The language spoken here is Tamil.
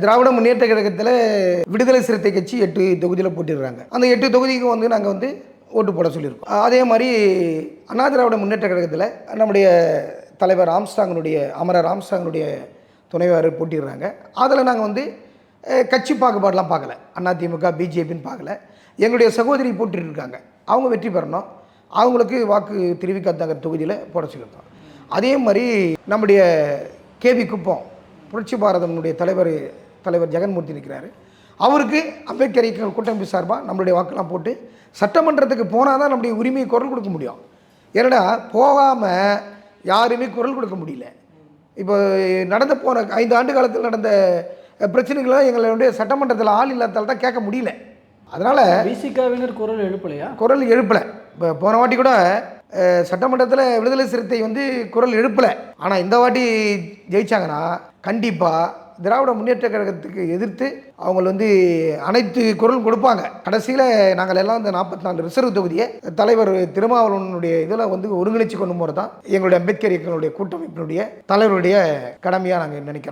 திராவிட முன்னேற்ற கழகத்தில் விடுதலை சிறுத்தை கட்சி 8 தொகுதியில் போட்டிடுறாங்க. அந்த 8 தொகுதிக்கு வந்து நாங்கள் வந்து ஓட்டு போட சொல்லியிருக்கோம். அதே மாதிரி அண்ணா திராவிட முன்னேற்ற கழகத்தில் நம்முடைய தலைவர் அமரர் ஆம்ஸ்ட்ராங்கினுடைய துணைவர் போட்டிடுறாங்க. அதில் நாங்கள் வந்து கட்சி பாகுபாடெலாம் பார்க்கல. அதிமுக பிஜேபின்னு பார்க்கல. எங்களுடைய சகோதரி போட்டிருக்காங்க. அவங்க வெற்றி பெறணும். அவங்களுக்கு வாக்கு திருவிக்கத்தங்கர் தொகுதியில் போட சொல்லியிருக்கோம். அதே மாதிரி நம்முடைய கேவி குப்பம் புரட்சி பாரதனுடைய தலைவர் ஜெகன்மூர்த்தி இருக்கிறார். அவருக்கு அம்பேத்கர் இயக்க கூட்டமைப்பு சார்பாக நம்மளுடைய வாக்கெல்லாம் போட்டு சட்டமன்றத்துக்கு போனால் தான் நம்முடைய உரிமையை குரல் கொடுக்க முடியும். ஏன்னா போகாமல் யாருமே குரல் கொடுக்க முடியல. இப்போ நடந்து போன 5 ஆண்டு காலத்தில் நடந்த பிரச்சனைகள்லாம் எங்களுடைய சட்டமன்றத்தில் ஆள் இல்லாதால் தான் கேட்க முடியல. அதனால் விசிகாவினர் குரல் எழுப்பலையா? குரல் எழுப்பலை. இப்போ போன வாட்டி கூட சட்டமன்றத்தில் விடுதலை சிறுத்தை வந்து குரல் எழுப்பலை. ஆனால் இந்த வாட்டி ஜெயிச்சாங்கன்னா கண்டிப்பாக திராவிட முன்னேற்ற கழகத்துக்கு எதிர்த்து அவங்க வந்து அனைத்து குரல் கொடுப்பாங்க. கடைசியில் நாங்கள் எல்லாம் இந்த 44 ரிசர்வ் தொகுதியை தலைவர் திருமாவளவனுடைய இதில் வந்து ஒருங்கிணைச்சு கொண்டு போகிறது தான் எங்களுடைய அம்பேத்கர் இயக்கங்களுடைய கூட்டமைப்பினுடைய தலைவருடைய கடமையாக நாங்கள் நினைக்கிறோம்.